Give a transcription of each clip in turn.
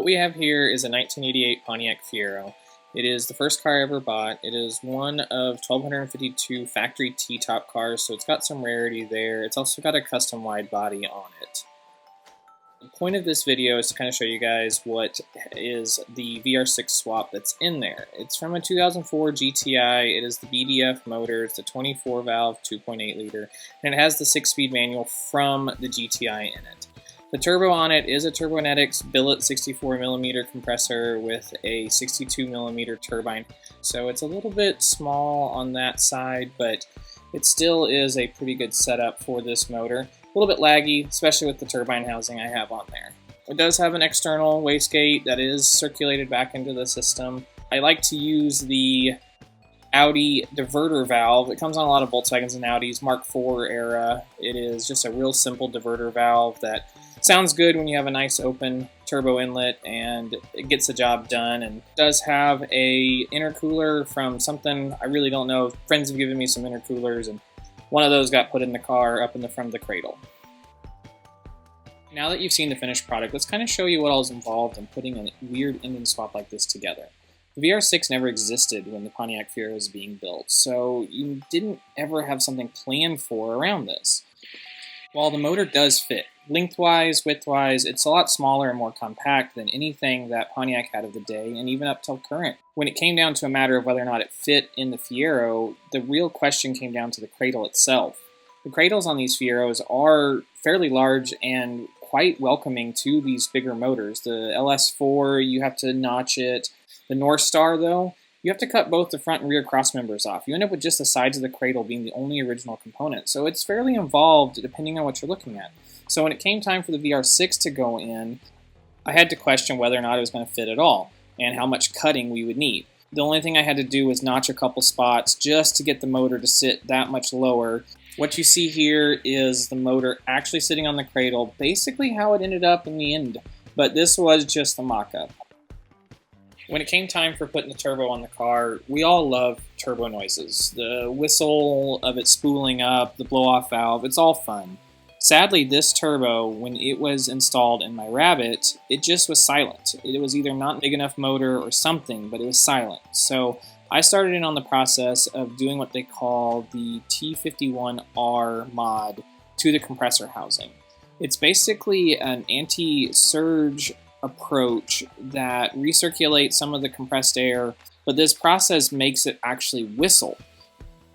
we have here is a 1988 Pontiac Fiero. It is the first car I ever bought. It is one of 1,252 factory T-top cars, so it's got some rarity there. It's also got a custom wide body on it. The point of this video is to kind of show you guys what is the VR6 swap that's in there. It's from a 2004 GTI. It is the BDF motor. It's a 24-valve, 2.8 liter, and it has the 6-speed manual from the GTI in it. The turbo on it is a Turbonetics billet 64mm compressor with a 62mm turbine. So it's a little bit small on that side, but it still is a pretty good setup for this motor. A little bit laggy, especially with the turbine housing I have on there. It does have an external wastegate that is circulated back into the system. I like to use the Audi diverter valve. It comes on a lot of Volkswagens and Audis, Mark IV era. It is just a real simple diverter valve that sounds good when you have a nice open turbo inlet, and it gets the job done. And does have a intercooler from something I really don't know. Friends have given me some intercoolers, and one of those got put in the car up in the front of the cradle. Now that you've seen the finished product, let's kind of show you what all is involved in putting a weird engine swap like this together. The VR6 never existed when the Pontiac Fiero was being built, so you didn't ever have something planned for around this. While the motor does fit, lengthwise, widthwise, it's a lot smaller and more compact than anything that Pontiac had of the day, and even up till current. When it came down to a matter of whether or not it fit in the Fiero, the real question came down to the cradle itself. The cradles on these Fieros are fairly large and quite welcoming to these bigger motors. The LS4, you have to notch it. The North Star, though, you have to cut both the front and rear cross members off. You end up with just the sides of the cradle being the only original component. So it's fairly involved depending on what you're looking at. So when it came time for the VR6 to go in, I had to question whether or not it was going to fit at all and how much cutting we would need. The only thing I had to do was notch a couple spots just to get the motor to sit that much lower. What you see here is the motor actually sitting on the cradle, basically how it ended up in the end. But this was just the mock-up. When it came time for putting the turbo on the car, we all love turbo noises. The whistle of it spooling up, the blow-off valve, it's all fun. Sadly, this turbo, when it was installed in my Rabbit, it just was silent. It was either not big enough motor or something, but it was silent. So I started in on the process of doing what they call the T51R mod to the compressor housing. It's basically an anti-surge approach that recirculates some of the compressed air, but this process makes it actually whistle.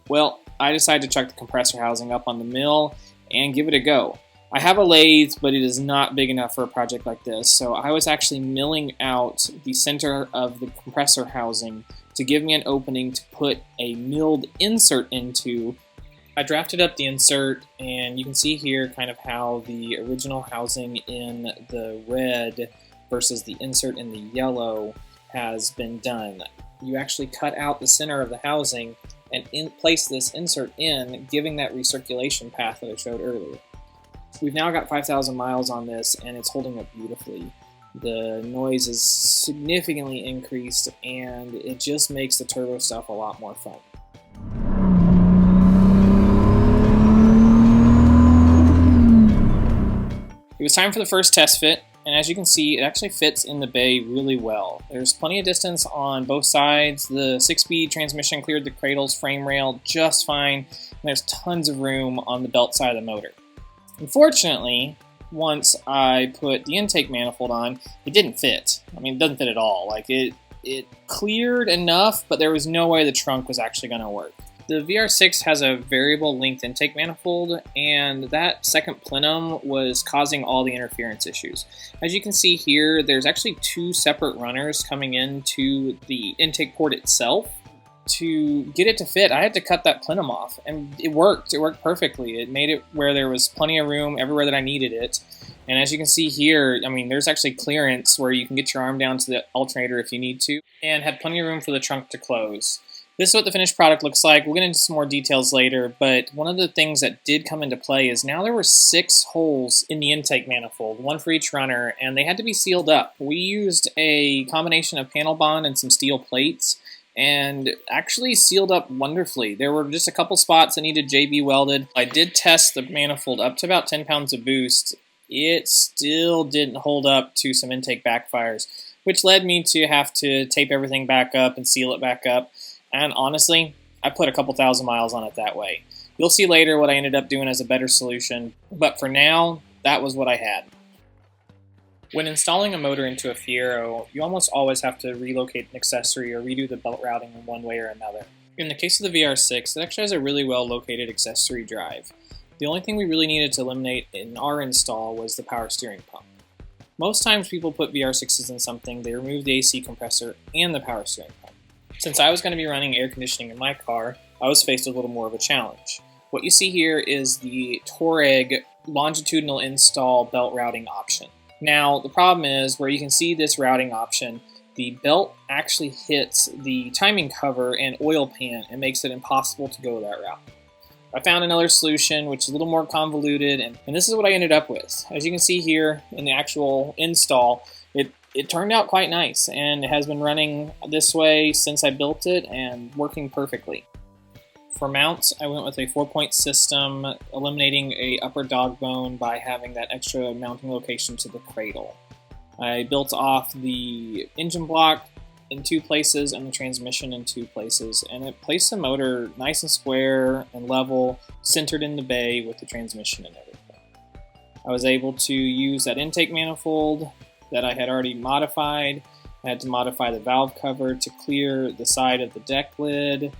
Well, I decided to chuck the compressor housing up on the mill and give it a go. I have a lathe, but it is not big enough for a project like this, so I was actually milling out the center of the compressor housing to give me an opening to put a milled insert into. I drafted up the insert, and you can see here kind of how the original housing in the red versus the insert in the yellow has been done. You actually cut out the center of the housing and place this insert in, giving that recirculation path that I showed earlier. We've now got 5,000 miles on this, and it's holding up beautifully. The noise is significantly increased, and it just makes the turbo stuff a lot more fun. It was time for the first test fit, and as you can see, it actually fits in the bay really well. There's plenty of distance on both sides. The 6-speed transmission cleared the cradle's frame rail just fine, and there's tons of room on the belt side of the motor. Unfortunately, once I put the intake manifold on, it didn't fit. I mean, it doesn't fit at all. Like, it cleared enough, but there was no way the trunk was actually going to work. The VR6 has a variable length intake manifold, and that second plenum was causing all the interference issues. As you can see here, there's actually two separate runners coming into the intake port itself. To get it to fit, I had to cut that plenum off, and it worked. It worked perfectly. It made it where there was plenty of room everywhere that I needed it. And as you can see here, I mean, there's actually clearance where you can get your arm down to the alternator if you need to, and had plenty of room for the trunk to close. This is what the finished product looks like. We'll get into some more details later, but one of the things that did come into play is now there were 6 holes in the intake manifold, one for each runner, and they had to be sealed up. We used a combination of panel bond and some steel plates, and actually sealed up wonderfully. There were just a couple spots that needed JB welded. I did test the manifold up to about 10 pounds of boost it still didn't hold up to some intake backfires, which led me to have to tape everything back up and seal it back up. And honestly, I put a couple thousand miles on it that way. You'll see later what I ended up doing as a better solution, but for now, that was what I had. When installing a motor into a Fiero, you almost always have to relocate an accessory or redo the belt routing in one way or another. In the case of the VR6, it actually has a really well located accessory drive. The only thing we really needed to eliminate in our install was the power steering pump. Most times people put VR6s in something, they remove the AC compressor and the power steering pump. Since I was going to be running air conditioning in my car, I was faced with a little more of a challenge. What you see here is the Touareg longitudinal install belt routing option. Now, the problem is, where you can see this routing option, the belt actually hits the timing cover and oil pan and makes it impossible to go that route. I found another solution which is a little more convoluted, and this is what I ended up with. As you can see here in the actual install, it turned out quite nice, and it has been running this way since I built it and working perfectly. For mounts, I went with a 4-point system, eliminating a upper dog bone by having that extra mounting location to the cradle. I built off the engine block in 2 places and the transmission in 2 places, and it placed the motor nice and square and level, centered in the bay with the transmission and everything. I was able to use that intake manifold that I had already modified. I had to modify the valve cover to clear the side of the deck lid,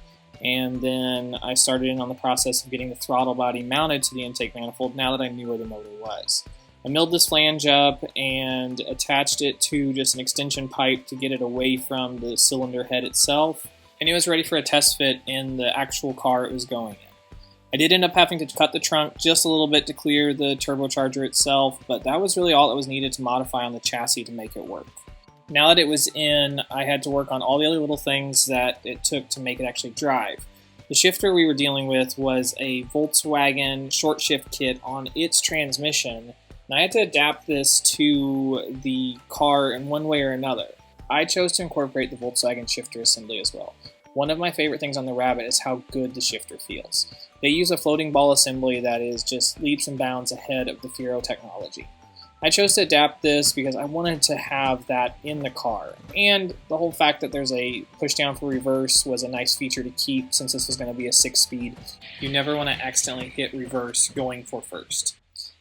and then I started in on the process of getting the throttle body mounted to the intake manifold now that I knew where the motor was. I milled this flange up and attached it to just an extension pipe to get it away from the cylinder head itself, and it was ready for a test fit in the actual car it was going in. I did end up having to cut the trunk just a little bit to clear the turbocharger itself, but that was really all that was needed to modify on the chassis to make it work. Now that it was in, I had to work on all the other little things that it took to make it actually drive. The shifter we were dealing with was a Volkswagen short shift kit on its transmission, and I had to adapt this to the car in one way or another. I chose to incorporate the Volkswagen shifter assembly as well. One of my favorite things on the Rabbit is how good the shifter feels. They use a floating ball assembly that is just leaps and bounds ahead of the Fiero technology. I chose to adapt this because I wanted to have that in the car, and the whole fact that there's a push down for reverse was a nice feature to keep since this was going to be a 6-speed. You never want to accidentally hit reverse going for first.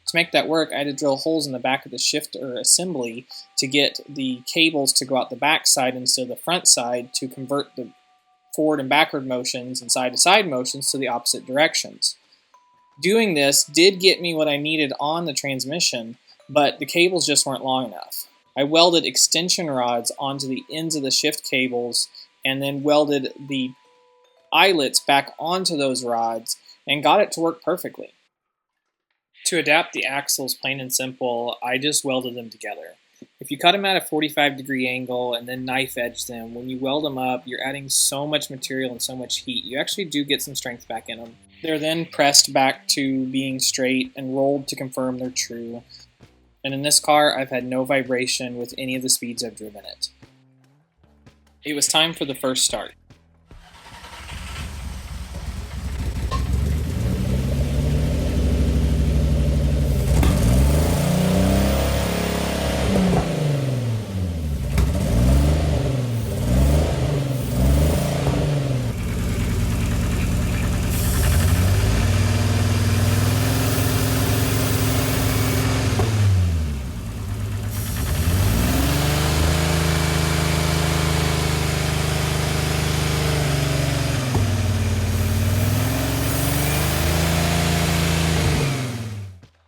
To make that work, I had to drill holes in the back of the shifter assembly to get the cables to go out the back side instead of the front side to convert the forward and backward motions and side-to-side motions to the opposite directions. Doing this did get me what I needed on the transmission, but the cables just weren't long enough. I welded extension rods onto the ends of the shift cables and then welded the eyelets back onto those rods and got it to work perfectly. To adapt the axles, plain and simple, I just welded them together. If you cut them at a 45-degree angle and then knife edge them, when you weld them up, you're adding so much material and so much heat. You actually do get some strength back in them. They're then pressed back to being straight and rolled to confirm they're true. And in this car, I've had no vibration with any of the speeds I've driven it. It was time for the first start.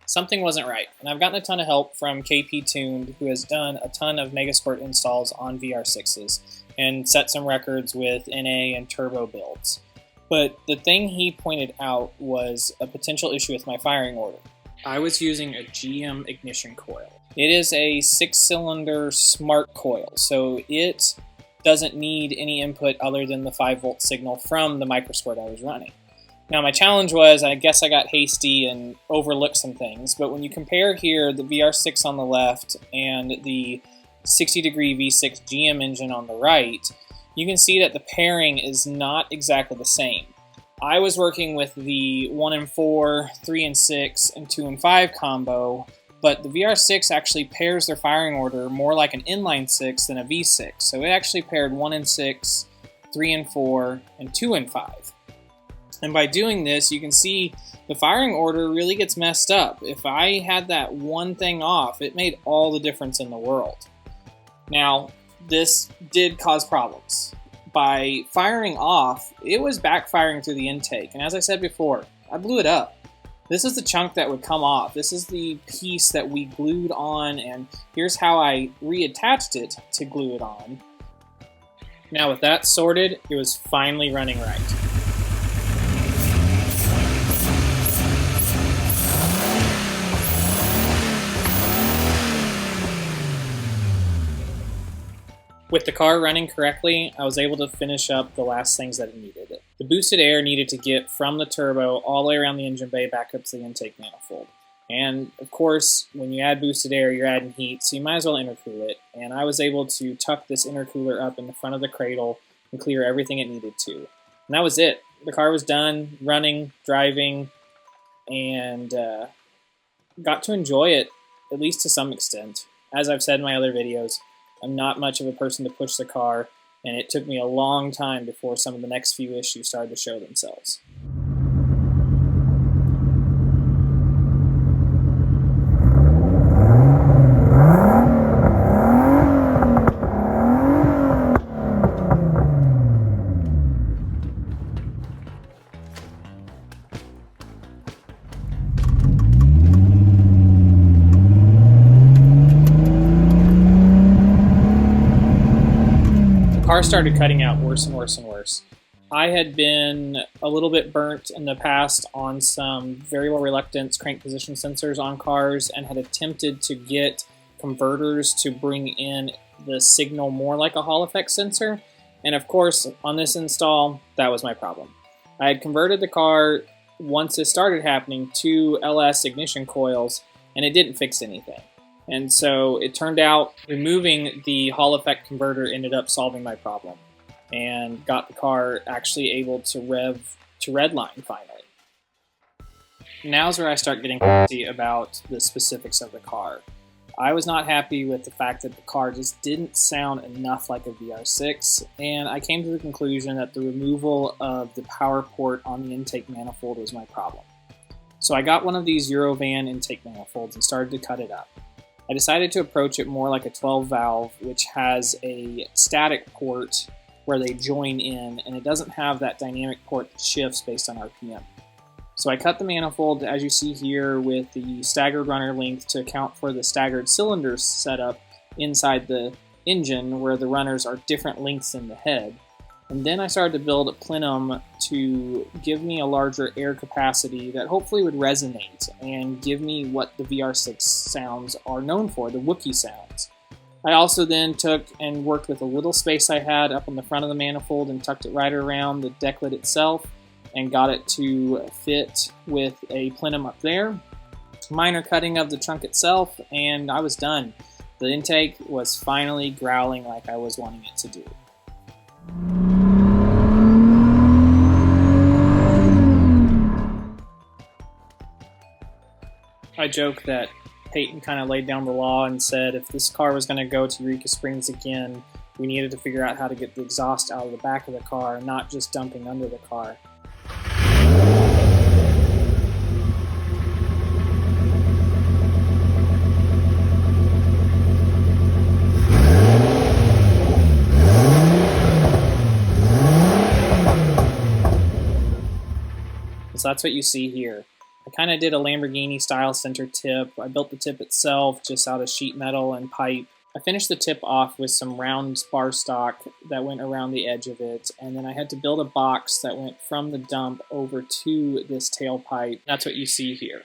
Something wasn't right, and I've gotten a ton of help from KP Tuned, who has done a ton of MegaSport installs on VR6s and set some records with NA and turbo builds. But the thing he pointed out was a potential issue with my firing order. I was using a GM ignition coil. It is a 6-cylinder smart coil, so it doesn't need any input other than the 5-volt signal from the MicroSport I was running. Now my challenge was, I guess I got hasty and overlooked some things, but when you compare here the VR6 on the left and the 60-degree V6 GM engine on the right, you can see that the pairing is not exactly the same. I was working with the 1 and 4, 3 and 6, and 2 and 5 combo. but the VR6 actually pairs their firing order more like an inline 6 than a V6. So it actually paired 1 and 6, 3 and 4, and 2 and 5. And by doing this, you can see the firing order really gets messed up. If I had that one thing off, it made all the difference in the world. Now, this did cause problems. By firing off, it was backfiring through the intake. And as I said before, I blew it up. This is the chunk that would come off. This is the piece that we glued on, and here's how I reattached it to glue it on. Now with that sorted, it was finally running right. With the car running correctly, I was able to finish up the last things that it needed. The boosted air needed to get from the turbo all the way around the engine bay back up to the intake manifold. And of course, when you add boosted air, you're adding heat, so you might as well intercool it. And I was able to tuck this intercooler up in the front of the cradle and clear everything it needed to. And that was it. The car was done, running, driving, and got to enjoy it, at least to some extent. As I've said in my other videos, I'm not much of a person to push the car, and it took me a long time before some of the next few issues started to show themselves. The car started cutting out worse and worse and worse. I had been a little bit burnt in the past on some very low reluctance crank position sensors on cars and had attempted to get converters to bring in the signal more like a Hall effect sensor. And of course, on this install, that was my problem. I had converted the car, once it started happening, to LS ignition coils, and it didn't fix anything. And so it turned out removing the Hall effect converter ended up solving my problem and got the car actually able to rev to redline finally. Now's where I start getting crazy about the specifics of the car. I was not happy with the fact that the car just didn't sound enough like a VR6, and I came to the conclusion that the removal of the power port on the intake manifold was my problem. So I got one of these Eurovan intake manifolds and started to cut it up. I decided to approach it more like a 12 valve, which has a static port where they join in, and it doesn't have that dynamic port that shifts based on RPM. So I cut the manifold, as you see here, with the staggered runner length to account for the staggered cylinder setup inside the engine, where the runners are different lengths than the head. And then I started to build a plenum to give me a larger air capacity that hopefully would resonate and give me what the VR6 sounds are known for, the Wookiee sounds. I also then took and worked with a little space I had up on the front of the manifold and tucked it right around the deck lid itself and got it to fit with a plenum up there. Minor cutting of the trunk itself, and I was done. The intake was finally growling like I was wanting it to do. I joke that Peyton kind of laid down the law and said if this car was going to go to Eureka Springs again, we needed to figure out how to get the exhaust out of the back of the car, not just dumping under the car. So that's what you see here. I kind of did a Lamborghini style center tip. I built the tip itself just out of sheet metal and pipe. I finished the tip off with some round bar stock that went around the edge of it, and then I had to build a box that went from the dump over to this tailpipe. That's what you see here.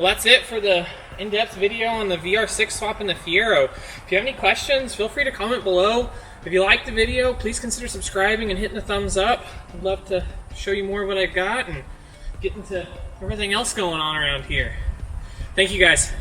Well, that's it for the in-depth video on the VR6 swap and the Fiero. If you have any questions, feel free to comment below. If you liked the video, please consider subscribing and hitting the thumbs up. I'd love to show you more of what I've got and get into everything else going on around here. Thank you guys.